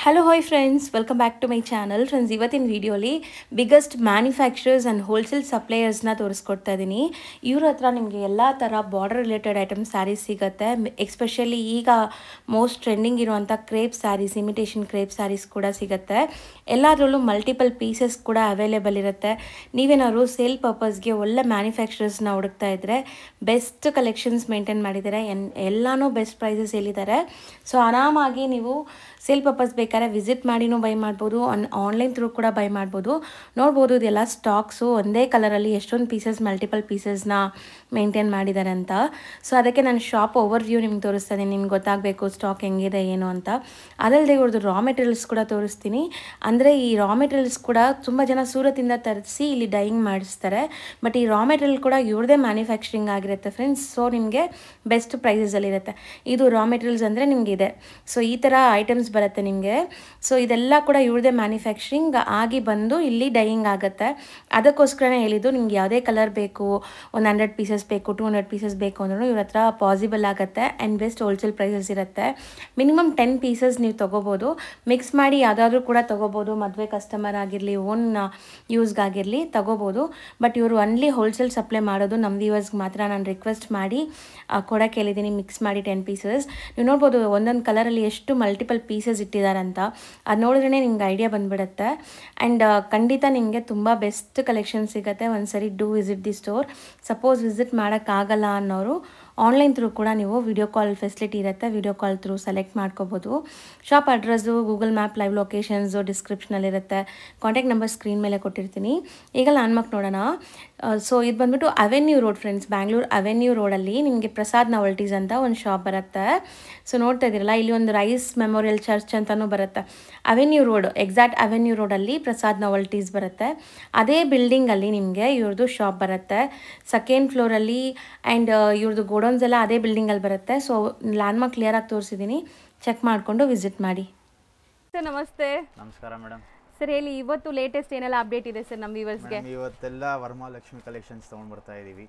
Hello, hi friends, welcome back to my channel. Friends, ಇವತ್ತಿನ ವಿಡಿಯೋಲಿ biggest manufacturers and wholesale ಸಪ್ಲೈಯರ್ಸ್ನ ತೋರಿಸ್ಕೊಡ್ತಾ ಇದ್ದೀನಿ. ಇವ್ರ ಹತ್ರ ನಿಮಗೆ ಎಲ್ಲ ಥರ ಬಾರ್ಡರ್ ರಿಲೇಟೆಡ್ ಐಟಮ್ ಸ್ಯಾರೀಸ್ ಸಿಗುತ್ತೆ. ಎಕ್ಸ್ಪೆಷಲಿ ಈಗ ಮೋಸ್ಟ್ ಟ್ರೆಂಡಿಂಗ್ ಇರುವಂಥ crepe sarees, imitation crepe sarees ಕೂಡ ಸಿಗುತ್ತೆ. ಎಲ್ಲದರಲ್ಲೂ ಮಲ್ಟಿಪಲ್ ಪೀಸಸ್ ಕೂಡ ಅವೈಲೇಬಲ್ ಇರುತ್ತೆ. ನೀವೇನಾದ್ರು ಸೇಲ್ ಪರ್ಪಸ್ಗೆ ಒಳ್ಳೆ ಮ್ಯಾನುಫ್ಯಾಕ್ಚರರ್ಸ್ನ ಹುಡುಕ್ತಾ ಇದ್ದರೆ ಬೆಸ್ಟ್ ಕಲೆಕ್ಷನ್ಸ್ ಮೇಂಟೈನ್ ಮಾಡಿದ್ದಾರೆ. ಎಲ್ಲನೂ ಬೆಸ್ಟ್ ಪ್ರೈಸಸ್ ಹೇಳಿದ್ದಾರೆ. ಸೊ ಆರಾಮಾಗಿ ನೀವು ಸೇಲ್ ಪರ್ಪಸ್ ಬೇಕಾದ್ರೆ ವಿಸಿಟ್ ಮಾಡಿನೂ ಬೈ ಮಾಡ್ಬೋದು, ಆನ್ಲೈನ್ ಥ್ರೂ ಕೂಡ ಬೈ ಮಾಡ್ಬೋದು. ನೋಡ್ಬೋದು ಇದೆಲ್ಲ ಸ್ಟಾಕ್ಸು ಒಂದೇ ಕಲರಲ್ಲಿ ಎಷ್ಟೊಂದು ಪೀಸಸ್, ಮಲ್ಟಿಪಲ್ ಪೀಸಸ್ನ ಮೇಂಟೈನ್ ಮಾಡಿದ್ದಾರೆ ಅಂತ. ಸೊ ಅದಕ್ಕೆ ನಾನು ಶಾಪ್ ಓವರ್ ವ್ಯೂ ನಿಮ್ಗೆ ತೋರಿಸ್ತೀನಿ, ನಿಮ್ಗೆ ಗೊತ್ತಾಗಬೇಕು ಸ್ಟಾಕ್ ಹೆಂಗಿದೆ ಏನು ಅಂತ. ಅದಲ್ಲದೆ ಇವ್ರದ್ದು ರಾ ಮೆಟೀರಿಯಲ್ಸ್ ಕೂಡ ತೋರಿಸ್ತೀನಿ. ಅಂದರೆ ಈ ರಾ ಮೆಟೀರಿಯಲ್ಸ್ ಕೂಡ ತುಂಬ ಜನ ಸೂರತ್ತಿಂದ ತರಿಸಿ ಇಲ್ಲಿ ಡೈಯಿಂಗ್ ಮಾಡಿಸ್ತಾರೆ. ಬಟ್ ಈ ರಾ ಮೆಟೀರಿಯಲ್ ಕೂಡ ಇವ್ರದೇ ಮ್ಯಾನುಫ್ಯಾಕ್ಚರಿಂಗ್ ಆಗಿರುತ್ತೆ ಫ್ರೆಂಡ್ಸ್. ಸೊ ನಿಮಗೆ ಬೆಸ್ಟ್ ಪ್ರೈಸಸಲ್ಲಿರುತ್ತೆ. ಇದು ರಾ ಮೆಟೀರಿಯಲ್ಸ್ ಅಂದರೆ ನಿಮಗೆ ಇದೆ. ಸೊ ಈ ಥರ ಐಟಮ್ಸ್ ಬರುತ್ತೆ ನಿಮಗೆ. ಸೊ ಇದೆಲ್ಲ ಕೂಡ ಇವ್ರದೇ ಮ್ಯಾನುಫ್ಯಾಕ್ಚರಿಂಗ್ ಆಗಿ ಬಂದು ಇಲ್ಲಿ ಡೈಯಿಂಗ್ ಆಗುತ್ತೆ. ಅದಕ್ಕೋಸ್ಕರನೇ ಹೇಳಿದ್ದು, ನಿಮ್ಗೆ ಯಾವುದೇ ಕಲರ್ ಬೇಕು, ಒಂದು 100 ಪೀಸಸ್ ಬೇಕು, 200 ಪೀಸಸ್ ಬೇಕು ಅಂದ್ರೂ ಇವ್ರ ಹತ್ರ ಪಾಸಿಬಲ್ ಆಗುತ್ತೆ. ಆ್ಯಂಡ್ ಬೆಸ್ಟ್ ಹೋಲ್ಸೇಲ್ ಪ್ರೈಸಸ್ ಇರುತ್ತೆ. ಮಿನಿಮಮ್ 10 ಪೀಸಸ್ ನೀವು ತೊಗೋಬೋದು. ಮಿಕ್ಸ್ ಮಾಡಿ ಯಾವುದಾದ್ರೂ ಕೂಡ ತೊಗೋಬೋದು. ಮದುವೆ ಕಸ್ಟಮರ್ ಆಗಿರಲಿ, ಓನ್ ಯೂಸ್ಗಾಗಿರಲಿ ತೊಗೋಬೋದು. ಬಟ್ ಇವರು ಒನ್ಲಿ ಹೋಲ್ಸೇಲ್ ಸಪ್ಲೈ ಮಾಡೋದು ನಮ್ಮ ವ್ಯೂವರ್ಸ್ಗೆ ಮಾತ್ರ ನಾನು ರಿಕ್ವೆಸ್ಟ್ ಮಾಡಿ ಕೊಡೋಕೆ ಹೇಳಿದ್ದೀನಿ. ಮಿಕ್ಸ್ ಮಾಡಿ 10 ಪೀಸಸ್ ನೀವು ನೋಡ್ಬೋದು. ಒಂದೊಂದು ಕಲರಲ್ಲಿ ಎಷ್ಟು ಮಲ್ಟಿಪಲ್ ಪೀಸಸ್ ಇಟ್ಟಿದ್ದಾರಂತ ಅದು ನೋಡಿದ್ರೇ ನಿಮ್ಗೆ ಐಡಿಯಾ ಬಂದುಬಿಡುತ್ತೆ. ಆ್ಯಂಡ್ ಖಂಡಿತ ನಿಮಗೆ ತುಂಬ ಬೆಸ್ಟ್ ಕಲೆಕ್ಷನ್ ಸಿಗುತ್ತೆ. ಒಂದ್ಸರಿ do visit the store. Suppose visit ಮಾಡೋಕ್ಕಾಗಲ್ಲ ಅನ್ನೋರು ಆನ್ಲೈನ್ ಥ್ರೂ ಕೂಡ ನೀವು ವಿಡಿಯೋ ಕಾಲ್ ಫೆಸಿಲಿಟಿ ಇರುತ್ತೆ. ವಿಡಿಯೋ ಕಾಲ್ ಥ್ರೂ ಸೆಲೆಕ್ಟ್ ಮಾಡ್ಕೋಬೋದು. Shop address, Google map live locations ಡಿಸ್ಕ್ರಿಪ್ಷನಲ್ಲಿರುತ್ತೆ. ಕಾಂಟ್ಯಾಕ್ಟ್ ನಂಬರ್ ಸ್ಕ್ರೀನ್ ಮೇಲೆ ಕೊಟ್ಟಿರ್ತೀನಿ. ಈಗ ಲ್ಯಾಂಡ್ಮಾರ್ಕ್ ನೋಡೋಣ. ಸೊ ಇದು ಬಂದುಬಿಟ್ಟು avenue road friends, Bangalore avenue ರೋಡಲ್ಲಿ ನಿಮಗೆ ಪ್ರಸಾದ್ ನಾವಲ್ಟೀಸ್ ಅಂತ ಒಂದು ಶಾಪ್ ಬರುತ್ತೆ. ಸೊ ನೋಡ್ತಾ ಇದ್ದೀರಲ್ಲ, ಇಲ್ಲಿ ಒಂದು ರೈಸ್ ಮೆಮೋರಿಯಲ್ ಚರ್ಚ್ ಅಂತಲೂ ಬರುತ್ತೆ. ಅವೆನ್ಯೂ ರೋಡ್, ಎಕ್ಸಾಕ್ಟ್ ಅವೆನ್ಯೂ ರೋಡಲ್ಲಿ ಪ್ರಸಾದ್ ನಾವಲ್ಟೀಸ್ ಬರುತ್ತೆ. ಅದೇ ಬಿಲ್ಡಿಂಗಲ್ಲಿ ನಿಮಗೆ ಇವ್ರದ್ದು ಶಾಪ್ ಬರುತ್ತೆ, ಸೆಕೆಂಡ್ ಫ್ಲೋರಲ್ಲಿ. ಆ್ಯಂಡ್ ಇವ್ರದ್ದು ಗೋಡೌನ್ಸ್ ಎಲ್ಲ ಅದೇ ಬಿಲ್ಡಿಂಗಲ್ಲಿ ಬರುತ್ತೆ. ಸೊ ಲ್ಯಾಂಡ್ಮಾರ್ಕ್ ಕ್ಲಿಯರಾಗಿ ತೋರಿಸಿದ್ದೀನಿ, ಚೆಕ್ ಮಾಡಿಕೊಂಡು ವಿಸಿಟ್ ಮಾಡಿ. ಸರ್ ನಮಸ್ತೆ. ನಮಸ್ಕಾರ ಮೇಡಮ್. ಸರ್ ಹೇಳಿ, ಇವತ್ತು ಲೇಟೆಸ್ಟ್ ಏನೆಲ್ಲ ಅಪ್ಡೇಟ್ ಇದೆ ಸರ್ ನಮ್ಮ ವ್ಯೂವರ್ಸ್ಗೆ? ಇವತ್ತೆಲ್ಲ ವರಮಹಾಲಕ್ಷ್ಮಿ ಕಲೆಕ್ಷನ್ಸ್ ತಗೊಂಡ್ ಬರ್ತಾ ಇದೀವಿ.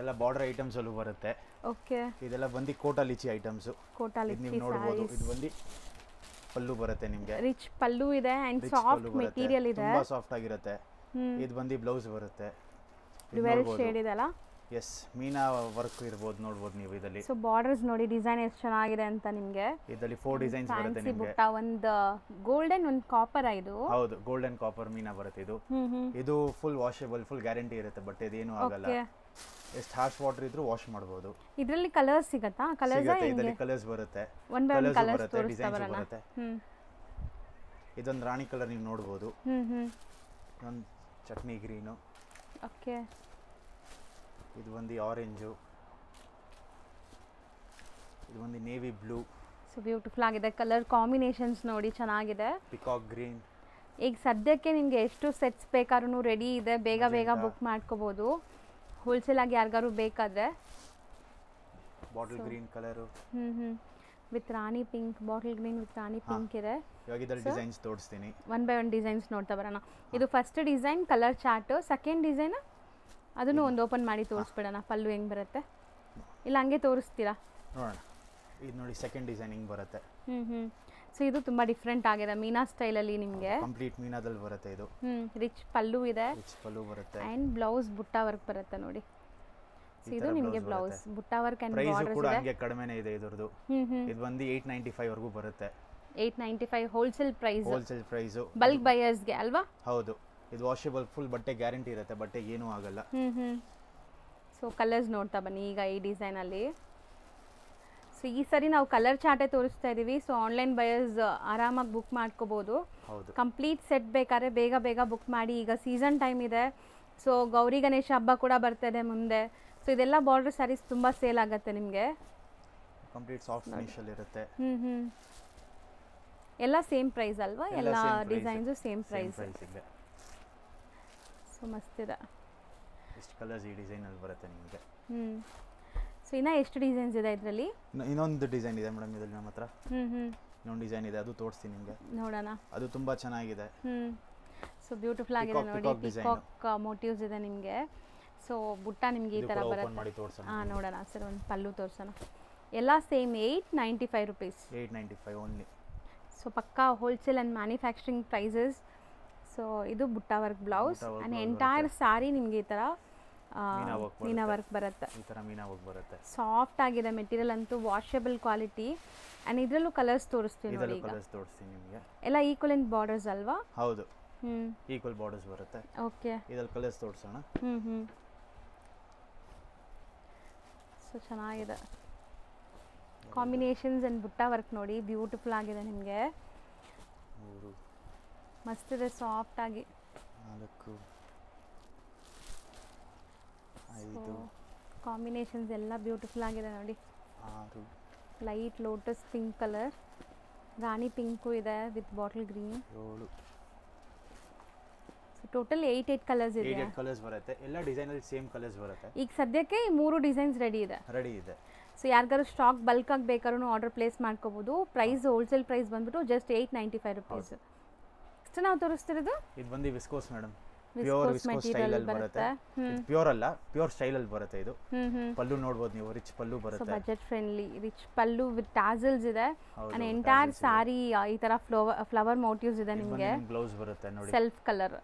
ಎಲ್ಲ ಬಾರ್ಡರ್ ಐಟಮ್ಸ್ ಅಲ್ಲೂ ಬರುತ್ತೆ. ಓಕೆ, ಇದೆಲ್ಲ ಬಂದು ಕೋಟಾ ಲಿಚಿ ಐಟಮ್ಸ್. ಕೋಟಾ ಲಿಚಿ ನೀವು ನೋಡಬಹುದು. ಇದು ಬಂದು ಪಲ್ಲು ಬರುತ್ತೆ ನಿಮಗೆ, ರಿಚ್ ಪಲ್ಲು ಇದೆ ಅಂಡ್ ಸಾಫ್ಟ್ ಮೆಟೀರಿಯಲ್ ಇದೆ, ತುಂಬಾ ಸಾಫ್ಟ್ ಆಗಿರುತ್ತೆ. ಇದು ಬಂದು ಬ್ಲೌಸ್ ಬರುತ್ತೆ. ಡ್ಯುಯಲ್ ಶೇಡ್ ಇದೆ ಅಲ್ಲ? ಎಸ್, ಮೀನಾ ವರ್ಕ್ ಇರಬಹುದು, ನೋಡಬಹುದು ನೀವು ಇದರಲ್ಲಿ. ಸೊ ಬಾರ್ಡರ್ಸ್ ನೋಡಿ, ಡಿಸೈನ್ ಎಷ್ಟು ಚೆನ್ನಾಗಿದೆ ಅಂತ ನಿಮಗೆ. ಇದರಲ್ಲಿ 4 ಡಿಸೈನ್ಸ್ ಬರುತ್ತೆ ನಿಮಗೆ. ಬುಟ್ಟ, ಒಂದು ಗೋಲ್ಡನ್, ಒಂದು ಕಾಪರ್. ಇದು ಹೌದು, ಗೋಲ್ಡನ್ ಕಾಪರ್ ಮೀನಾ ಬರುತ್ತೆ. ಇದು ಫುಲ್ ವಾಷೇಬಲ್, ಫುಲ್ ಗ್ಯಾರಂಟಿ ಇರುತ್ತೆ. ಬಟ್ ಇದೇನು ಆಗಲ್ಲ, ಎಷ್ಟು ಹಾರ್ಶ್ ವಾಟರ್ ಇದ್ರೂ ವಾಶ್ ಮಾಡಬಹುದು. ಇದರಲ್ಲಿ ಕಲರ್ಸ್ ಸಿಗುತ್ತಾ? ಕಲರ್ಸ್ ಇದರಲ್ಲಿ ಕಲರ್ಸ್ ಬರುತ್ತೆ, ಒನ್ ಬೈ ಒನ್ ಕಲರ್ಸ್ ಬರುತ್ತೆ, ಡಿಸೈನ್ಸ್ ಬರುತ್ತೆ. ಇದೊಂದು ರಾಣಿ ಕಲರ್ ನೀವು ನೋಡಬಹುದು, ಒಂದು ಚಟ್ನಿ ಗ್ರೀನು. ಓಕೆ, ಇದು ಒಂದು ಆರೆಂಜು, ಇದು ಒಂದು ನೇವಿ ಬ್ಲೂ. ಸೊ ಬ್ಯೂಟಿಫುಲ್ ಆಗಿದೆ. ಕಲರ್ ಕಾಂಬಿನೇಷನ್ಸ್ ನೋಡಿ ಚೆನ್ನಾಗಿದೆ. Peacock green. ಈಗ ಸದ್ಯಕ್ಕೆ ನಿಮಗೆ ಎಷ್ಟು ಸೆಟ್ಸ್ ಬೇಕಾದ್ರೂ ರೆಡಿ ಇದೆ, ಬೇಗ ಬೇಗ ಬುಕ್ ಮಾಡ್ಕೋಬಹುದು. ಹೋಲ್ಸೇಲ್ ಆಗಿ ಯಾರಿಗಾರು ಬೇಕಾದ್ರೆ. Bottle green colour with Rani pink, bottle green with Rani pink ಇದೆ. ಇವಾಗ ಇದರಲ್ಲಿ ಡಿಸೈನ್ಸ್ ತೋರಿಸ್ತೀನಿ, ಒನ್ ಬೈ ಒನ್ ಡಿಸೈನ್ಸ್ ನೋಡ್ತಾ ಬರೋಣ. ಇದು first design colour chart. Second design ಅದನ್ನು ಒಂದು ಓಪನ್ ಮಾಡಿ ತೋರಿಸ್ಬಿಡೋಣ. ಪಲ್ಲು ಹೆಂಗೆ ಬರುತ್ತೆ, ಇಲ್ಲ ಹಂಗೆ ತೋರಿಸ್ತೀರಾ? ನೋಡೋಣ. ಇದು ನೋಡಿ, ಸೆಕೆಂಡ್ ಡಿಸೈನ್ ಹಿಂಗೆ ಬರುತ್ತೆ. ಸೊ ಇದು ತುಂಬಾ ಡಿಫ್ರೆಂಟ್ ಆಗಿದೆ, ಮೀನಾ ಸ್ಟೈಲಲ್ಲಿ ನಿಮಗೆ. ಕಂಪ್ಲೀಟ್ ಮೀನಾದಲ್ಲಿ ಬರುತ್ತೆ ಇದು. ರಿಚ್ ಪಲ್ಲು ಇದೆ, ರಿಚ್ ಪಲ್ಲು ಬರುತ್ತೆ. ಆ್ಯಂಡ್ ಬ್ಲೌಸ್ ಬುಟ್ಟ ವರ್ಕ್ ಬರುತ್ತೆ ನೋಡಿ. ಸೊ ಇದು ನಿಮಗೆ ಬ್ಲೌಸ್ ಬುಟ್ಟ ವರ್ಕ್ ಆ್ಯಂಡ್ ಬಾರ್ಡರ್ಸ್ ಕೂಡ ಇದೆ. ಹಂಗೆ ಕಡಿಮೆನೇ ಇದೆ ಇದರದು. ಇದು ಬಂದು 895 ವರೆಗೂ ಬರುತ್ತೆ. 895 wholesale price. Wholesale price bulk ಬಯರ್ಸ್ಗೆ ಅಲ್ವಾ? ಹೌದು. ಇದು ವಾಷೇಬಲ್, ಫುಲ್ ಬಟ್ಟೆ ಗ್ಯಾರಂಟಿ ಇರುತ್ತೆ, ಬಟ್ಟೆ ಏನೂ ಆಗಲ್ಲ. ಸೊ ಕಲರ್ಸ್ ನೋಡ್ತಾ ಬನ್ನಿ ಈಗ ಈ ಡಿಸೈನಲ್ಲಿ. ಸೊ ಈ ಸರಿ ನಾವು ಕಲರ್ ಚಾರ್ಟೇ ತೋರಿಸ್ತಾ ಇದ್ದೀವಿ. ಸೊ ಆನ್ಲೈನ್ ಬಯರ್ಸ್ ಆರಾಮಾಗಿ ಬುಕ್ ಮಾಡ್ಕೋಬೋದು. ಕಂಪ್ಲೀಟ್ ಸೆಟ್ ಬೇಕಾದ್ರೆ ಬೇಗ ಬೇಗ ಬುಕ್ ಮಾಡಿ. ಈಗ ಸೀಸನ್ ಟೈಮ್ ಇದೆ. ಸೊ ಗೌರಿ ಗಣೇಶ ಹಬ್ಬ ಕೂಡ ಬರ್ತಾಯಿದೆ ಮುಂದೆ. ಸೊ ಇದೆಲ್ಲ ಬಾರ್ಡರ್ ಸ್ಯಾರೀಸ್ ತುಂಬ ಸೇಲ್ ಆಗುತ್ತೆ ನಿಮಗೆ. ಕಂಪ್ಲೀಟ್ ಸಾಫ್ಟ್ ಫಿನಿಶ್ ಅಲ್ಲಿ ಇರುತ್ತೆ. ಎಲ್ಲ ಸೇಮ್ ಪ್ರೈಸ್ ಅಲ್ವಾ? ಎಲ್ಲ ಡಿಸೈನ್ಸು ಸೇಮ್ ಪ್ರೈಸ್. ಸೊ ಮಸ್ತಿದೆ. ಎಷ್ಟು ಕಲರ್ಸ್ ಈ ಡಿಸೈನ್ ಅಲ್ಲಿ ಬರುತ್ತೆ ನಿಮಗೆ. ಸೊ ಇನ್ನ ಎಷ್ಟು ಡಿಸೈನ್ಸ್ ಇದೆ ಇದರಲ್ಲಿ? ಇನ್ನೊಂದು ಡಿಸೈನ್ ಇದೆ ಮೇಡಮ್ ಇದರಲ್ಲಿ ನಮ್ಮ ಹತ್ರ. ಇನ್ನೊಂದು ಡಿಸೈನ್ ಇದೆ, ಅದು ತೋರಿಸ್ತೀನಿ ನಿಮಗೆ. ನೋಡೋಣ. ಅದು ತುಂಬಾ ಚೆನ್ನಾಗಿದೆ. ಸೊ ಬ್ಯೂಟಿಫುಲ್ ಆಗಿದೆ ನೋಡಿ. ಪಿಕಾಕ್ ಮೋಟಿವ್ಸ್ ಇದೆ ನಿಮಗೆ. ಸೊ ಬುಟ್ಟ ನಿಮಗೆ ಈ ಥರ ಬರುತ್ತೆ. ನೋಡೋಣ ಸರ್, ಒಂದು ಪಲ್ಲು ತೋರಿಸೋಣ. ಎಲ್ಲ ಸೇಮ್ 895 ರುಪೀಸ್. 895 ಓನ್ಲಿ. ಸೊ ಪಕ್ಕಾ wholesale and manufacturing prices. So ಇದು ಬುಟ್ಟ work blouse and entire saree ನಿಮಗೆ ಈ ಥರ ಮೀನಾ ವರ್ಕ್ ಬರುತ್ತೆ. ಈ ಥರ ಮೀನಾ ವರ್ಕ್ ಬರುತ್ತೆ. ಸಾಫ್ಟ್ ಆಗಿದೆ ಮೆಟೀರಿಯಲ್ ಅಂತೂ, ವಾಷಬಲ್ ಕ್ವಾಲಿಟಿ. ಆ್ಯಂಡ್ ಇದರಲ್ಲೂ ಕಲರ್ಸ್ ತೋರಿಸ್ತೀನಿ ನೋಡಿ. ಈಗ ಕಲರ್ಸ್ ತೋರಿಸ್ತೀನಿ ನಿಮಗೆ. ಎಲ್ಲ ಈಕ್ವಲೆಂಟ್ ಬಾರ್ಡರ್ಸ್ ಅಲ್ವಾ? ಹೌದು, ಈಕ್ವಲ್ ಬಾರ್ಡರ್ಸ್ ಬರುತ್ತೆ. ಓಕೆ, ಇದರಲ್ಲಿ ಕಲರ್ಸ್ ತೋರಿಸೋಣ. ಸೊ ಚೆನ್ನಾಗಿದೆ ಕಾಂಬಿನೇಷನ್ಸ್ ಆ್ಯಂಡ್ ಬುಟ್ಟ ವರ್ಕ್ ನೋಡಿ, ಬ್ಯೂಟಿಫುಲ್ ಆಗಿದೆ ನಿಮಗೆ. ಮಸ್ತ್ ಇದೆ, ಸಾಫ್ಟ್ ಆಗಿ. 4 5 ಕಾಂಬಿನೇಷನ್ಸ್ ಎಲ್ಲ ಬ್ಯೂಟಿಫುಲ್ ಆಗಿದೆ ನೋಡಿ. 6 ಲೈಟ್ ಲೋಟಸ್ ಪಿಂಕ್ ಕಲರ್, ರಾಣಿ ಪಿಂಕು ಇದೆ with bottle green. 7 so total 8 colours ಇದೆ. 8 ಕಲರ್ಸ್ ಬರುತ್ತೆ. ಎಲ್ಲ ಡಿಸೈನ್ ಅಲ್ಲಿ ಸೇಮ್ ಕಲರ್ಸ್ ಬರುತ್ತೆ. ಈಗ ಸದ್ಯಕ್ಕೆ ಈ 3 ಡಿಸೈನ್ಸ್ ರೆಡಿ ಇದೆ. ಸೊ ಯಾರಿಗಾರು ಸ್ಟಾಕ್ ಬಲ್ಕ್ ಆಗಿ ಬೇಕಾದ್ರೂ ಆರ್ಡರ್ ಪ್ಲೇಸ್ ಮಾಡ್ಕೋಬಹುದು. ಪ್ರೈಸ್ ಹೋಲ್ಸೇಲ್ ಪ್ರೈಸ್ ಬಂದ್ಬಿಟ್ಟು ಜಸ್ಟ್ 895 rupees. ಎಷ್ಟು ನಾವು ತೋರಿಸ್ತಿರೋದು? ಇದು ಬಂದು viscose madam, pure viscose style ಅಲ್ಲಿ ಬರುತ್ತೆ. ಪ್ಯೂರ್ ಅಲ್ಲ, ಪ್ಯೂರ್ ಸ್ಟೈಲ್ ಅಲ್ಲಿ ಬರುತ್ತೆ ಇದು. ಪಲ್ಲು ನೋಡಬಹುದು ನೀವು, ರಿಚ್ ಪಲ್ಲು ಬರುತ್ತೆ. Budget friendly rich pallu with tassels ಇದೆ. ಅಂಡ್ ಎಂಟೈರ್ ಸಾರಿ ಈ ತರ ಫ್ಲವರ್ ಮೋಟಿವ್ಸ್ ಇದೆ ನಿಮಗೆ. ಬ್ಲೌಸ್ ಬರುತ್ತೆ ನೋಡಿ, ಸೆಲ್ಫ್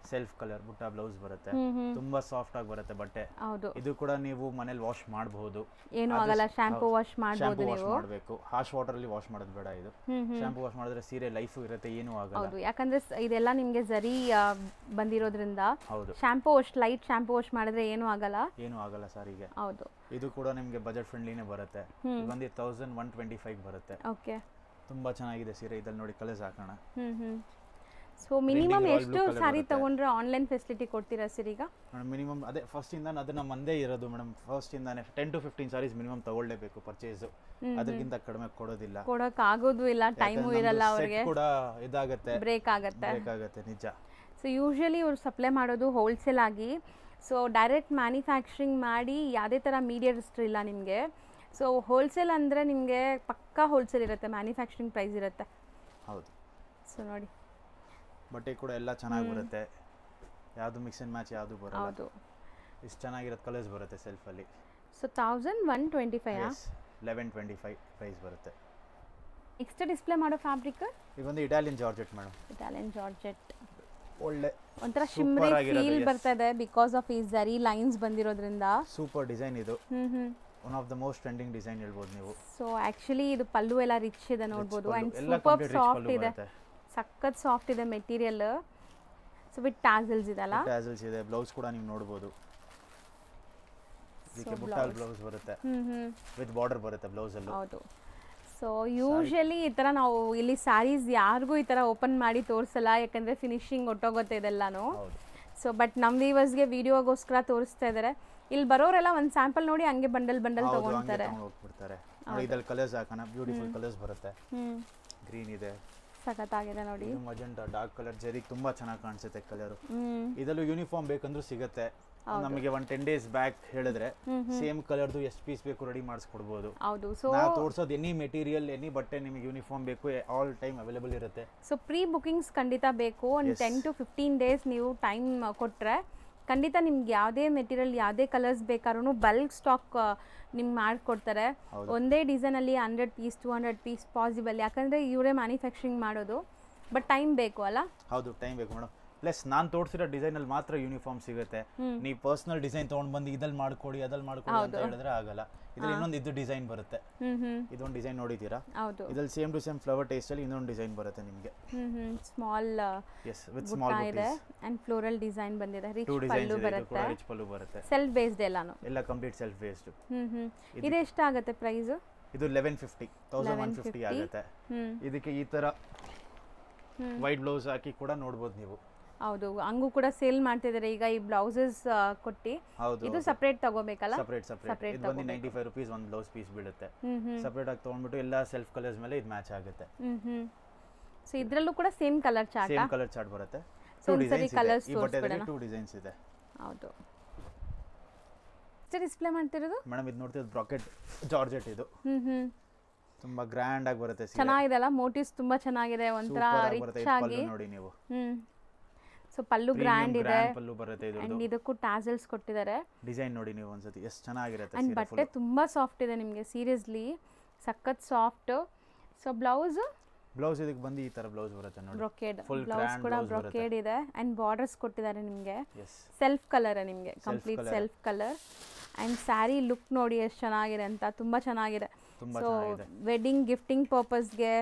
ಕಲರ್ ಬುಟ್ಟ ಬ್ಲೌಸ್ ಬರುತ್ತೆ. ತುಂಬಾ ಸಾಫ್ಟ್ ಆಗಿ ಬರುತ್ತೆ ಬಟ್ಟೆ. ಹೌದು, ಇದು ಕೂಡ ನೀವು ಮನೇಲಿ ವಾಶ್ ಮಾಡಬಹುದು, ಏನು ಆಗಲ್ಲ. ಶಾಂಪೂ ವಾಶ್ ಮಾಡಬಹುದು ನೀವು. ಮಾಡಬೇಕು, ಹಾಶ್ ವಾಟರ್ ಅಲ್ಲಿ ವಾಶ್ ಮಾಡೋದು ಬೇಡ. ಇದು ಶಾಂಪೂ ವಾಶ್ ಮಾಡಿದ್ರೆ ಸೀರೆ ಲೈಫ್ ಇರುತ್ತೆ, ಏನು ಆಗಲ್ಲ. ಹೌದು, ಯಾಕಂದ್ರೆ ಇದೆಲ್ಲ ನಿಮಗೆ ಜರಿ ಬಂದಿರೋದ್ರಿಂದ shampoo wash, light shampoo wash ಮಾಡಿದ್ರೆ ಏನು ಆಗಲ್ಲ ಸಾರಿಗೆ. ಹೌದು, ಇದು ಕೂಡ ನಿಮಗೆ ಬಜೆಟ್ ಫ್ರೆಂಡ್ಲಿನೇ ಬರುತ್ತೆ. ಬಂದು 1125 ಬರುತ್ತೆ. ಓಕೆ, ತುಂಬಾ ಚೆನ್ನಾಗಿದೆ ಸೀರೆ. ಇದಲ್ಲಿ ನೋಡಿ ಕಲರ್ಸ್ ಹಾಕೋಣ. ಸೊ ಮಿನಿಮಮ್ ಎಷ್ಟು ಸಾರಿ ತಗೊಂಡ್ರೆ ಆನ್ಲೈನ್ ಫೆಸಿಲಿಟಿ ಕೊಡ್ತೀರಾ ಸರ್ ಈಗ? ಮಿನಿಮಮ್ ಅದೇ ಫಸ್ಟ್ ಇಂದ ಅದನ್ನ ಮಂದೇ ಇರೋದು ಮೇಡಮ್. ಫಸ್ಟ್ ಇಂದಾನೆ 10 to 15 ಸಾರೀಸ್ ಮಿನಿಮಮ್ ತಗೊಳ್ಳೇಬೇಕು ಪರ್ಚೇಸ್. ಅದಕ್ಕಿಂತ ಕಡಿಮೆ ಕೊಡೋದಿಲ್ಲ, ಕೊಡೋಕೆ ಆಗೋದು ಇಲ್ಲ, ಟೈಮು ಇರಲ್ಲ ಅವರಿಗೆ, ಕೂಡ ಇದಾಗುತ್ತೆ, ಬ್ರೇಕ್ ಆಗುತ್ತೆ. ನಿಜ. ಸೊ ಯೂಶಲಿ ಇವ್ರು ಸಪ್ಲೈ ಮಾಡೋದು ಹೋಲ್ಸೇಲ್ ಆಗಿ. ಸೊ ಡೈರೆಕ್ಟ್ ಮ್ಯಾನುಫ್ಯಾಕ್ಚರಿಂಗ್ ಮಾಡಿ ಯಾವುದೇ ಥರ ಮೀಡಿಯೇಟರ್ಸ್ ಇಲ್ಲ ನಿಮಗೆ. ಸೊ ಹೋಲ್ಸೇಲ್ ಅಂದರೆ ನಿಮಗೆ ಪಕ್ಕಾ ಹೋಲ್ಸೇಲ್ ಇರುತ್ತೆ, ಮ್ಯಾನುಫ್ಯಾಕ್ಚರಿಂಗ್ ಪ್ರೈಸ್ ಇರುತ್ತೆ. ಹೌದು. ಸೊ ನೋಡಿ ಬಟ್ಟೆ ಕೂಡ ಎಲ್ಲ ಚೆನ್ನಾಗಿ ಬರುತ್ತೆ, ಯಾವುದು ಮಿಕ್ಸ್ ಆ್ಯಂಡ್ ಮ್ಯಾಚ್ ಯಾವುದು ಬರಲ್ಲ. ಹೌದು, ಇಷ್ಟು ಚೆನ್ನಾಗಿರೋದು ಕಲರ್ಸ್ ಬರುತ್ತೆ ಸೆಲ್ಫಲ್ಲಿ. ಸೊ 1125 1125 ಪ್ರೈಸ್ ಬರುತ್ತೆ. ನೆಕ್ಸ್ಟ್ ಡಿಸ್ಪ್ಲೇ ಮಾಡೋ ಫ್ಯಾಬ್ರಿಕ್ ಇದು ಒಂದು Italian georgette madam. Italian georgette ಒಳ್ಳೆ ಒಂಥರ ಶಿಮ್ರಿ ಫೀಲ್ ಬರ್ತಾ ಇದೆ ಬಿಕಾಸ್ ಆಫ್ ಈ ಜರಿ ಲೈನ್ಸ್ ಬಂದಿರೋದ್ರಿಂದ. ಸೂಪರ್ ಡಿಸೈನ್ ಇದು. One of the most trending design ಹೇಳ್ಬೋದು ನೀವು. ಸೊ ಆಕ್ಚುಲಿ ಇದು ಪಲ್ಲು ಎಲ್ಲ ರಿಚ್ ಇದೆ ನೋಡ್ಬೋದು. ಅಂಡ್ ಸೂಪರ್ ಸಾಫ್ಟ್ ಇದೆ, ಸಖತ್ ಸಾಫ್ಟ್ ಇದೆ ಮೆಟೀರಿಯಲ್. ಸೊ ವಿತ್ ಟಾಸಲ್ಸ್ ಇದೆಲ್ಲ, ಟಾಸಲ್ಸ್ ಇದೆ. ಬ್ಲೌಸ್ ಕೂಡ ನೀವು ನೋಡಬಹುದು. ಇದಕ್ಕೆ ಬುಟ್ಟಾಲ್ ಬ್ಲೌಸ್ ಬರುತ್ತೆ, ವಿತ್ ಬಾರ್ಡರ್ ಬರುತ್ತೆ ಬ್ಲೌಸ್ ಅಲ್ಲಿ. ಹೌದು. ಸೊ ಯೂಶಲಿ ಈ ಥರ ನಾವು ಇಲ್ಲಿ ಸ್ಯಾರೀಸ್ ಯಾರಿಗೂ ಈ ಥರ ಓಪನ್ ಮಾಡಿ ತೋರಿಸಲ್ಲ, ಯಾಕಂದರೆ ಫಿನಿಶಿಂಗ್ ಒಟ್ಟೋಗುತ್ತೆ ಇದೆಲ್ಲನೂ. ಸೊ ಬಟ್ ನಮ್ಮ ವ್ಯೂವರ್ಸ್ಗೆ ವಿಡಿಯೋಗೋಸ್ಕರ ತೋರಿಸ್ತಾ ಇದ್ದಾರೆ. ಇಲ್ಲಿ ಬರೋರೆಲ್ಲ ಒಂದು ಸ್ಯಾಂಪಲ್ ನೋಡಿ ಹಂಗೆ ಬಂಡಲ್ ತಗೊಂತಾರೆ. ಇದರಲ್ಲಿ ಕಲರ್ಸ್ ಹಾಕೋಣ, ಬ್ಯೂಟಿಫುಲ್ ಕಲರ್ಸ್ ಬರುತ್ತೆ. ಗ್ರೀನ್ ಇದೆ, ಸಖತ್ತಾಗಿದೆ ನೋಡಿ. ಮಜೆಂಟಾ ಡಾರ್ಕ್ ಕಲರ್ ಜರಿಗೆ ತುಂಬಾ ಚೆನ್ನಾಗಿ ಕಾಣಿಸುತ್ತೆ ಕಲರ್. ಇದರಲ್ಲೂ ಯೂನಿಫಾರ್ಮ್ ಬೇಕಂದ್ರೂ ಸಿಗುತ್ತೆ. ನಮಗೆ 10 days ಬ್ಯಾಕ್ ಹೇಳಿದ್ರೆ ಸೇಮ್ ಕಲರ್ದು ಎಷ್ಟು ಪೀಸ್ ಬೇಕು ರೆಡಿ ಮಾಡಿಸ್ಕೊಡ್ಬೋದು. ಹೌದು. ಸೊ ನಾವು ತೋರಿಸೋದು ಎನಿ ಮೆಟೀರಿಯಲ್, ಎನಿ ಬಟ್ಟೆ ನಿಮಗೆ ಯೂನಿಫಾರ್ಮ್ ಬೇಕು, ಆಲ್ ಟೈಮ್ ಅವೈಲೇಬಲ್ ಇರುತ್ತೆ. ಸೊ ಪ್ರೀ ಬುಕಿಂಗ್ಸ್ ಖಂಡಿತ ಬೇಕು. ಒಂದು 10 to 15 days ನೀವು ಟೈಮ್ ಕೊಟ್ಟರೆ ಖಂಡಿತ ನಿಮ್ಗೆ ಯಾವುದೇ ಮೆಟೀರಿಯಲ್, ಯಾವುದೇ ಕಲರ್ಸ್ ಬೇಕಾದ್ರೂ ಬಲ್ಕ್ ಸ್ಟಾಕ್ ನಿಮ್ಗೆ ಮಾಡಿಕೊಡ್ತಾರೆ. ಒಂದೇ ಡಿಸೈನಲ್ಲಿ 100 ಪೀಸ್ 200 ಪೀಸ್ ಪಾಸಿಬಲ್, ಯಾಕಂದರೆ ಇವರೇ ಮ್ಯಾನುಫ್ಯಾಕ್ಚರಿಂಗ್ ಮಾಡೋದು. ಬಟ್ ಟೈಮ್ ಬೇಕು ಅಲ್ಲ? ಹೌದು, ಟೈಮ್ ಬೇಕು ಮೇಡಮ್. ಪ್ಲಸ್ ನಾನು ತೋರಿಸಿರೋ ಡಿಸೈನ್ ಅಲ್ಲಿ ಮಾತ್ರ ಯೂನಿಫಾರ್ಮ್ ಸಿಗುತ್ತೆ. ನೀವು ಪರ್ಸನಲ್ ಡಿಸೈನ್ ತಗೊಂಡ್ ಬಂದು ಇದಲ್ಲಿ ಮಾಡ್ಕೊಡಿ ಅದಲ್ಲಿ ಮಾಡ್ಕೊಡಿ ಅಂತ ಹೇಳಿದ್ರೆ ಆಗಲ್ಲ. ಇದ್ರಲ್ಲಿ ಇನ್ನೊಂದು ಇದು ಡಿಸೈನ್ ಬರುತ್ತೆ. ಇದೊಂದು ಡಿಸೈನ್ ನೋಡಿದ್ದೀರಾ? ಇದ್ರಲ್ಲಿ same to same flower taste ಅಲ್ಲಿ ಇನ್ನೊಂದು ಡಿಸೈನ್ ಬರುತ್ತೆ ನಿಮಗೆ. ಸ್ಮಾಲ್ ವಿತ್ ಸ್ಮಾಲ್ ಇದೆ ಅಂಡ್ ಫ್ಲೋರಲ್ ಡಿಸೈನ್ ಬಂದಿದೆ. ರಿಚ್ ಪಲ್ಲು ಬರುತ್ತೆ, ರಿಚ್ ಪಲ್ಲು ಬರುತ್ತೆ. ಸೆಲ್ಫ್ ಬೇಸ್ಡ್ ಎಲ್ಲಾನು, ಎಲ್ಲ ಕಂಪ್ಲೀಟ್ ಸೆಲ್ಫ್ ಬೇಸ್ಡ್. ಇದು ಎಷ್ಟಾಗುತ್ತೆ ಪ್ರೈಸ್? ಇದು 1150 ಆಗುತ್ತೆ. ಇದಕ್ಕೆ ಈ ತರ ವೈಟ್ ಬ್ಲೌಸ್ ಹಾಕಿ ಕೂಡ ನೋಡಬಹುದು ನೀವು. ಹೌದು, ಹಂಗೂ ಕೂಡ ಸೇಲ್ ಮಾಡ್ತಿದ್ದಾರೆ ಈಗ ಈ ಬ್ಲೌಸಸ್ ಕೊಟ್ಟಿ. ಇದು ಸಪರೇಟ್ ತಗೋಬೇಕಲ್ಲ? ಸಪರೇಟ್ ಇದು ಬಂದು 95 rupees ಒಂದು ಬ್ಲೌಸ್ ಪೀಸ್ ಬೀಳುತ್ತೆ. ಸಪರೇಟ್ ಆಗಿ ತಗೊಂಡ್ಬಿಟ್ಟು ಎಲ್ಲ ಸೆಲ್ಫ್ ಕಲರ್ಸ್ ಮೇಲೆ ಇದು ಮ್ಯಾಚ್ ಆಗುತ್ತೆ. ಸೊ ಇದರಲ್ಲೂ ಕೂಡ ಸೇಮ್ ಕಲರ್ ಚಾರ್ಟ್ ಬರುತ್ತೆ. ಟೂ ಡಿಸೈನ್ಸ್ ಇದೆ ಈ ಬಟ್ಟೆಯಲ್ಲಿ, 2 ಡಿಸೈನ್ಸ್ ಇದೆ. ಹೌದು. ಡಿಸ್ಪ್ಲೇ ಮಾಡ್ತಿರೋದು ಮೇಡಮ್ ಇದು ನೋಡ್ತಿರೋದು ಬ್ರಾಕೆಟ್ ಜಾರ್ಜೆಟ್. ಇದು ತುಂಬಾ ಗ್ರ್ಯಾಂಡ್ ಆಗಿ ಬರುತ್ತೆ. ಚೆನ್ನಾಗಿದೆ ಅಲ್ಲ, ಮೋಟಿವ್ಸ್ ತುಂಬಾ ಚೆನ್ನಾಗಿದೆ, ಒಂಥರ ರಿಚ್ ಆಗಿ ನೋಡಿ ನೀವು. ಸೊ ಪಲ್ಲು ಗ್ರ್ಯಾಂಡ್ ಇದೆ, ಪಲ್ಲು ಬರುತ್ತೆ. ಅಂಡ್ ಇದಕ್ಕೂ ಟಾಸಲ್ಸ್ ಕೊಟ್ಟಿದ್ದಾರೆ. ಡಿಸೈನ್ ನೋಡಿ ನೀವು ಒಂದ್ಸತಿ, ಎಷ್ಟು ಚೆನ್ನಾಗಿರುತ್ತೆ. ಅಂಡ್ ಬಟ್ಟೆ ತುಂಬಾ ಸಾಫ್ಟ್ ಇದೆ ನಿಮಗೆ, ಸೀರಿಯಸ್ಲಿ ಸಖತ್ ಸಾಫ್ಟ್. ಸೊ ಬ್ಲೌಸ್ ಬ್ಲೌಸ್ ಇದಕ್ಕೆ ಬಂದು ಈ ತರ ಬ್ಲೌಸ್ ಬರುತ್ತೆ ನೋಡಿ, ಬ್ರೊಕೇಡ್ ಫುಲ್ ಬ್ಲೌಸ್ ಕೂಡ ಬ್ರೊಕೇಡ್ ಇದೆ ಅಂಡ್ ಬಾರ್ಡರ್ಸ್ ಕೊಟ್ಟಿದ್ದಾರೆ ನಿಮಗೆ. ಎಸ್ ಸೆಲ್ಫ್ ಕಲರ್ ನಿಮಗೆ, complete self colour. And sari look ನೋಡಿ ಎಷ್ಟು ಚೆನ್ನಾಗಿದೆ ಅಂತ, ತುಂಬ ಚೆನ್ನಾಗಿದೆ. ಸೊ ವೆಡ್ಡಿಂಗ್ ಗಿಫ್ಟಿಂಗ್ ಪರ್ಪಸ್ಗೆ,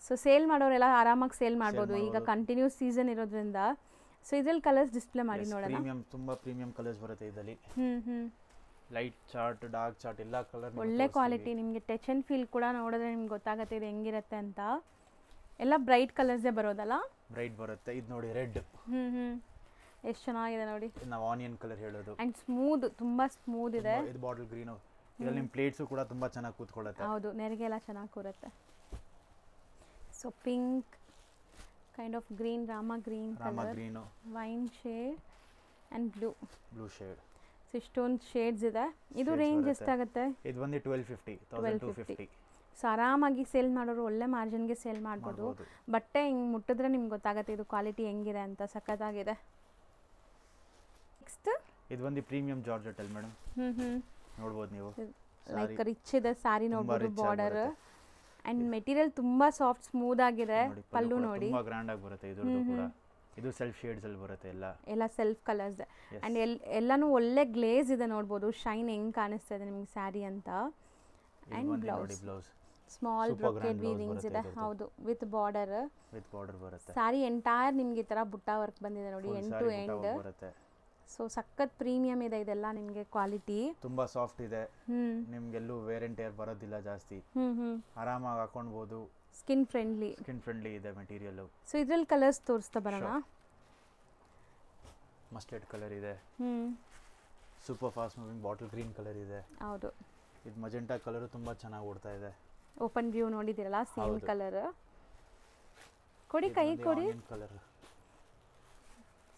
ಸೊ ಸೇಲ್ ಮಾಡೋರೆಲ್ಲ ಆರಾಮಾಗಿ ಸೇಲ್ ಮಾಡ್ಬೋದು. ಈಗ ಕಂಟಿನ್ಯೂಸ್ ಸೀಸನ್ ಇರೋದ್ರಿಂದ. ಸೊ ಇದ್ರಲ್ಲಿ ಕಲರ್ಸ್ ಡಿಸ್ಪ್ಲೇ ಮಾಡಿ ನೋಡೋಣ. ಪ್ರೀಮಿಯಂ, ತುಂಬಾ ಪ್ರೀಮಿಯಂ ಕಲರ್ಸ್ ಬರುತ್ತೆ ಇದರಲ್ಲಿ. ಲೈಟ್ ಚಾರ್ಟ್, ಡಾರ್ಕ್ ಚಾರ್ಟ್ ಎಲ್ಲ ಕಲರ್ ಒಳ್ಳೆ ಕ್ವಾಲಿಟಿ. ನಿಮಗೆ ಟಚ್ ಅಂಡ್ ಫೀಲ್ ಕೂಡ ನೋಡಿದ್ರೆ ನಿಮ್ಗೆ ಗೊತ್ತಾಗುತ್ತೆ ಇದು ಹೆಂಗಿರುತ್ತೆ ಅಂತ. ಎಲ್ಲ ಬ್ರೈಟ್ ಕಲರ್ಸೇ ಬರೋದಲ್ಲ? ಬ್ರೈಟ್ ಬರುತ್ತೆ. ಇದು ನೋಡಿ ರೆಡ್, ಎಷ್ಟು ಚೆನ್ನಾಗಿದೆ ನೋಡಿ. ನಾವು ಆನಿಯನ್ ಕಲರ್ ಹೇಳೋದು. ಅಂಡ್ ಸ್ಮೂತ್, ತುಂಬಾ ಸ್ಮೂತ್ ಇದೆ. ಇದು ಬಾಟಲ್ ಗ್ರೀನ್. ಇದರಲ್ಲಿ ನಿಮ್ಮ ಪ್ಲೇಟ್ಸ್ ಕೂಡ ತುಂಬಾ ಚೆನ್ನಾಗಿ ಕೂತ್ಕೊಳ್ಳುತ್ತೆ. ಹೌದು, ನೆರಿಗೆ ಎಲ್ಲ ಚೆನ್ನಾಗಿ ಕೂರುತ್ತೆ. So pink kind of green, Rama green colour, wine shade and blue shade. So ಇಷ್ಟೊಂದು ಶೇಡ್ಸ್ ಇದೆ. ಇದು ರೇಂಜ್ ಎಷ್ಟಾಗುತ್ತೆ? ಇದು ಬಂದು 1250. ಸೊ ಆರಾಮಾಗಿ ಸೇಲ್ ಮಾಡೋರು ಒಳ್ಳೆ ಮಾರ್ಜಿನ್ಗೆ ಸೇಲ್ ಮಾಡ್ಬೋದು. ಬಟ್ಟೆ ಹಿಂಗೆ ಮುಟ್ಟಿದ್ರೆ ನಿಮ್ಗೆ ಗೊತ್ತಾಗುತ್ತೆ ಇದು ಕ್ವಾಲಿಟಿ ಹೆಂಗಿದೆ ಅಂತ. ಸಖತ್ತಾಗಿದೆ. ನೆಕ್ಸ್ಟ್ ಇದು ಬಂದು ಪ್ರೀಮಿಯಂ ಜಾರ್ಜೆಟ್ ಅಲ್ಲಿ ಮೇಡಮ್. ನೋಡ್ಬೋದು ನೀವು, ಲೈಕ್ ರಿಚ್ ಇದೆ ಸ್ಯಾರಿ. ನೋಡ್ಬೋದು ಬಾರ್ಡರ್ ಅಂಡ್ ಮೆಟೀರಿಯಲ್ ತುಂಬಾ ಸಾಫ್ಟ್ ಸ್ಮೂತ್ ಆಗಿದೆ. ಪಲ್ಲು ನೋಡಿ ತುಂಬಾ ಗ್ರ್ಯಾಂಡ್ ಆಗಿ ಬರುತ್ತೆ. ಇದ್ರದ್ದು ಕೂಡ ಇದು ಸೆಲ್ಫ್ ಶೇಡ್ಸ್ ಅಲ್ಲಿ ಬರುತ್ತೆ. ಎಲ್ಲ ಸೆಲ್ಫ್ ಕಲರ್ಸ್ ಅಂಡ್ ಎಲ್ಲಾನು ಒಳ್ಳೆ ಗ್ಲೇಸ್ ಇದೆ. ನೋಡ್ಬೋದು ಶೈನ್ ಹೆಂಗ್ ಕಾಣಿಸ್ತಾ ಇದೆ ನಿಮ್ಗೆ ಸ್ಯಾರಿ ಅಂತ. And blouse small brocade weavings ಇದೆ. ಹೌದು, ವಿತ್ ಬಾರ್ಡರ್ ಬರುತ್ತೆ. ಸ್ಯಾರಿ ಎಂಟೈರ್ ನಿಮ್ಗೆ ಈ ತರ ಬುಟ್ಟ ವರ್ಕ್ ಬಂದಿದೆ ನೋಡಿ, ಎಂಡ್ ಟು ಎಂಡ್. ಸೊ ಸಖತ್ ಪ್ರೀಮಿಯಂ ಇದೆ ಇದೆಲ್ಲ. ನಿಮಗೆ ಕ್ವಾಲಿಟಿ ತುಂಬಾ ಸಾಫ್ಟ್ ಇದೆ. ನಿಮ್ಗೆಲ್ಲೂ ವೇರ್ ಅಂಡ್ ಟೇರ್ ಬರೋದಿಲ್ಲ ಜಾಸ್ತಿ. ಆರಾಮಾಗಿ ಹಾಕೊಂಡ್ಬೋದು. ಸ್ಕಿನ್ ಫ್ರೆಂಡ್ಲಿ ಇದೆ ಮೆಟೀರಿಯಲ್. ಸೊ ಇದ್ರಲ್ಲಿ ಕಲರ್ಸ್ ತೋರಿಸ್ತಾ ಬರೋಣ. ಮಸ್ಟರ್ಡ್ ಕಲರ್ ಇದೆ, super fast moving bottle green colour ಇದೆ. ಹೌದು, ಇದು ಮಜೆಂಟಾ ಕಲರ್ ತುಂಬಾ ಚೆನ್ನಾಗಿ ಓಡ್ತಾ ಇದೆ. ಓಪನ್ ವ್ಯೂ ನೋಡಿದಿರಲ್ಲ, ಸೇಮ್ ಕಲರ್. ಕೊಡಿ, ಕೈ ಕೊಡಿ. ಕಲರ್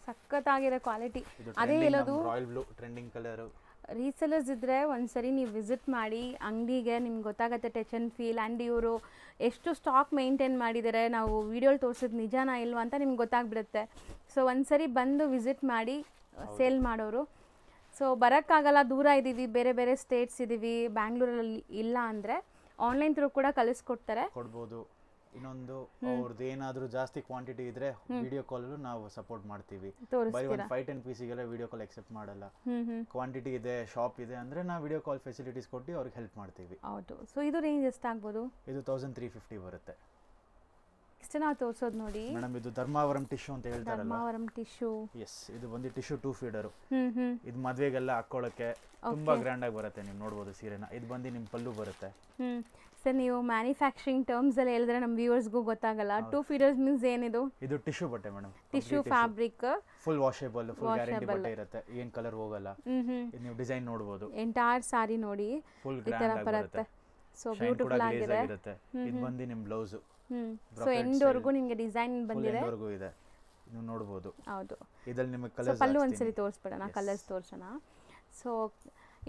ಸಖತ್ತಾಗಿದೆ ಕ್ವಾಲಿಟಿ. ಅದೇ ಹೇಳೋದು, royal blue trending colour. Resellers ಇದ್ದರೆ ಒಂದ್ಸರಿ ನೀವು ವಿಸಿಟ್ ಮಾಡಿ ಅಂಗಡಿಗೆ, ನಿಮ್ಗೆ ಗೊತ್ತಾಗುತ್ತೆ ಟಚ್ ಆ್ಯಂಡ್ ಫೀಲ್. ಆ್ಯಂಡ್ ಇವರು ಎಷ್ಟು ಸ್ಟಾಕ್ ಮೇಂಟೈನ್ ಮಾಡಿದ್ದಾರೆ, ನಾವು ವೀಡಿಯೋಲಿ ತೋರಿಸಿದ್ದು ನಿಜಾನ ಇಲ್ವಾ ಅಂತ ನಿಮ್ಗೆ ಗೊತ್ತಾಗ್ಬಿಡುತ್ತೆ. ಸೊ ಒಂದ್ಸರಿ ಬಂದು ವಿಸಿಟ್ ಮಾಡಿ ಸೇಲ್ ಮಾಡೋರು. ಸೊ ಬರೋಕ್ಕಾಗಲ್ಲ, ದೂರ ಇದ್ದೀವಿ, ಬೇರೆ ಬೇರೆ ಸ್ಟೇಟ್ಸ್ ಇದ್ದೀವಿ, ಬ್ಯಾಂಗ್ಳೂರಲ್ಲಿ ಇಲ್ಲ ಅಂದರೆ ಆನ್ಲೈನ್ ಥ್ರೂ ಕೂಡ ಕೊಡ್ಬೋದು. ಇನ್ನೊಂದು ಅವ್ರದ್ದು ಏನಾದರೂ ಜಾಸ್ತಿ ಕ್ವಾಂಟಿಟಿ ಇದ್ರೆ ವಿಡಿಯೋ ಕಾಲಲ್ಲೂ ನಾವು ಸಪೋರ್ಟ್ ಮಾಡ್ತೀವಿ. ಬರೀ ಒಂದು 5-10 ಪೀಸಿಗೆಲ್ಲ ವಿಡಿಯೋ ಕಾಲ್ ಎಕ್ಸೆಪ್ಟ್ ಮಾಡಲ್ಲ. ಕ್ವಾಂಟಿಟಿ ಇದೆ, ಶಾಪ್ ಇದೆ ಅಂದ್ರೆ ನಾವು ವಿಡಿಯೋ ಕಾಲ್ ಫೆಸಿಲಿಟೀಸ್ ಕೊಟ್ಟು ಅವ್ರಿಗೆ ಹೆಲ್ಪ್ ಮಾಡ್ತೀವಿ. ಹೌದು. ಸೊ ಇದು ರೇಂಜ್ ಎಷ್ಟಾಗ್ಬೋದು? ಇದು 1350 ಬರುತ್ತೆ. ನೆಕ್ಸ್ಟ್ ನಾವು ತೋರಿಸೋದು ನೋಡಿ ಮೇಡಮ್, ಇದು ಧರ್ಮಾವರಂ ಟಿಶ್ಯೂ ಅಂತ ಹೇಳ್ತಾರಲ್ಲ. ಧರ್ಮಾವರಂ ಟಿಶ್ಯೂ. ಎಸ್, ಇದು ಬಂದು ಟಿಶ್ಯೂ 2 ಫೀಡರ್. ಇದು ಮದುವೆಗೆಲ್ಲ ಹಾಕೊಳ್ಳೋಕೆ ತುಂಬಾ ಗ್ರ್ಯಾಂಡ್ ಆಗಿ ಬರುತ್ತೆ. ನೀವು ನೋಡ್ಬೋದು ಸೀರೆನ. ಇದು ಬಂದು ನಿಮ್ಮ ಪಲ್ಲು ಬರುತ್ತೆ. ಸರ್, ನೀವು ಮ್ಯಾನುಫ್ಯಾಕ್ಚರಿಂಗ್ ಟರ್ಮ್ಸ್ ಅಲ್ಲಿ ಹೇಳಿದ್ರೆ ನಮ್ಮ ವ್ಯೂವರ್ಸ್ಗೂ ಗೊತ್ತಾಗಲ್ಲ. 2 ಫೀಡರ್ಸ್ ಮೀನ್ಸ್ ಏನಿದು? ಇದು ಟಿಶ್ಯೂ ಬಟ್ಟೆ madam. Tissue fabric, full washable, full guarantee ಬಟ್ಟೆ ಇರುತ್ತೆ. ಏನ್ ಕಲರ್ ಹೋಗಲ್ಲ. ಇದು ನೀವು ಡಿಸೈನ್ ನೋಡಬಹುದು. ಎಂಟೈರ್ ಸಾರಿ ನೋಡಿ ಫುಲ್ ಗ್ರ್ಯಾಂಡ್ ಆಗಿ ಬರುತ್ತೆ. ಸೊ ಬ್ಯೂಟಿಫುಲ್ ಆಗಿದೆ. ಇದು ಬಂದು ನಿಮ್ಮ ಬ್ಲೌಸ್. ಸೊ ಎಂಡ್ ವರೆಗೂ ನಿಮಗೆ ಡಿಸೈನ್ ಬಂದಿದೆ. ಎಂಡ್ ವರೆಗೂ ಇದೆ, ನೀವು ನೋಡಬಹುದು. ಹೌದು. ಇದರಲ್ಲಿ ನಿಮಗೆ ಕಲರ್ಸ್ ಪಲ್ಲು ಒಂದ್ಸರಿ ತೋರಿಸ್ಬಿಡೋಣ, ಕಲರ್ಸ್ ತೋರಿಸೋಣ. ಸೊ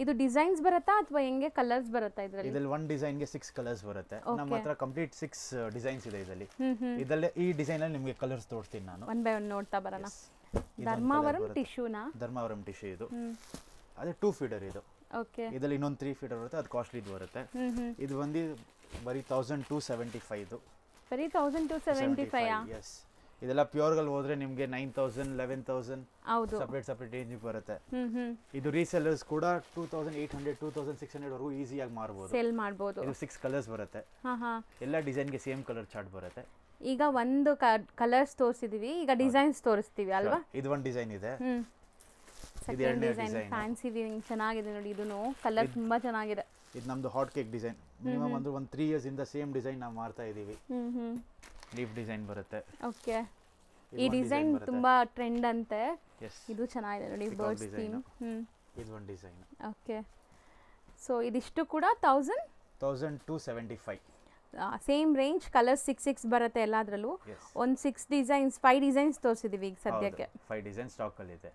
ಇದು ಡಿಸೈನ್ಸ್ ಬರುತ್ತಾ ಅಥವಾ ಹೆಂಗೆ ಕಲರ್ಸ್ ಬರುತ್ತಾ ಇದರಲ್ಲಿ? ಇದರಲ್ಲಿ ಒಂದು ಡಿಸೈನ್ ಗೆ 6 ಕಲರ್ಸ್ ಬರುತ್ತೆ. ನಮ್ಮ ಹತ್ರ ಕಂಪ್ಲೀಟ್ 6 ಡಿಸೈನ್ಸ್ ಇದೆ ಇದರಲ್ಲಿ. ಇದರಲ್ಲಿ ಈ ಡಿಸೈನ್ ಅಲ್ಲಿ ನಿಮಗೆ ಕಲರ್ಸ್ ತೋರಿಸ್ತೀನಿ ನಾನು. ಒನ್ ಬೈ ಒನ್ ನೋಡ್ತಾ ಬರೋಣ. ಧರ್ಮಾವರಂ ಟಿಶ್ಯೂನಾ? ಧರ್ಮಾವರಂ ಟಿಶ್ಯೂ ಇದು. ಅದೇ 2 ಫೀಡರ್ ಇದು. ಓಕೆ. ಇದರಲ್ಲಿ ಇನ್ನೊಂದು 3 ಫೀಡರ್ ಬರುತ್ತೆ, ಅದು ಕಾಸ್ಟ್ಲಿ ಬರುತ್ತೆ. ಇದು ಬಂದು ಬರೀ 1275 ಇದು. ಬರೀ 1275? ಎಸ್. ಇದೆಲ್ಲ ಪ್ಯೂರ್ಗಳು ಹೋದ್ರೆ ನಿಮಗೆ 9000 11000 ಹೌದು ಸಪರೇಟ್ ರೇಂಜ್ ಬರುತ್ತೆ. ಇದು ರೀಸೆಲ್ಲರ್ಸ್ ಕೂಡ 2800 2600 ವರೆಗೂ ಈಸಿಯಾಗಿ ಮಾರಬಹುದು, ಸೇಲ್ ಮಾಡಬಹುದು. ಇದು 6 ಕಲರ್ಸ್ ಬರುತ್ತೆ. ಎಲ್ಲ ಡಿಸೈನ್ ಗೆ ಸೇಮ್ ಕಲರ್ ಚಾರ್ಟ್ ಬರುತ್ತೆ. ಈಗ ಒಂದು ಕಲರ್ಸ್ ತೋರಿಸಿದೀವಿ, ಈಗ ಡಿಸೈನ್ಸ್ ತೋರಿಸ್ತೀವಿ ಅಲ್ವಾ? ಇದು ಒಂದು ಡಿಸೈನ್ ಇದೆ. ಸೆಕೆಂಡ್ ಡಿಸೈನ್ ಫ್ಯಾನ್ಸಿ ವೀವಿಂಗ್ ಚೆನ್ನಾಗಿದೆ ನೋಡಿ. ಇದನ್ನು ಕಲರ್ ತುಂಬಾ ಚೆನ್ನಾಗಿದೆ. ಇದು ನಮ್ದು ಹಾಟ್ ಕೇಕ್ ಡಿಸೈನ್. ಮಿನಿಮಮ್ ಅಂದ್ರೆ ಒಂದು 3 ಇಯರ್ಸ್ ಇಂದ ಸೇಮ್ ಡಿಸೈನ್ ನಾವು ಮಾಡ್ತಾ ಇದೀವಿ. ಲೀಫ್ ಡಿಸೈನ್ ಬರುತ್ತೆ. ಓಕೆ. ಈ ಡಿಸೈನ್ ತುಂಬಾ ಟ್ರೆಂಡ್ ಅಂತೆ. ಇದು ಚೆನ್ನಾಗಿದೆ ನೋಡಿ, ಬರ್ಡ್ಸ್ ಥೀಮ್. ಇದು ಒಂದು ಡಿಸೈನ್. ಓಕೆ. ಸೊ ಇದಿಷ್ಟು ಕೂಡ 1275. Same range. ಕಲರ್ 6 ಬರುತ್ತೆ ಎಲ್ಲಾದ್ರಲ್ಲೂ. ಒಂದು 5 ಡಿಸೈನ್ಸ್ ತೋರಿಸಿದೀವಿ ಈಗ ಸದ್ಯಕ್ಕೆ. 5 ಡಿಸೈನ್ ಸ್ಟಾಕ್ ಅಲ್ಲಿ ಇದೆ.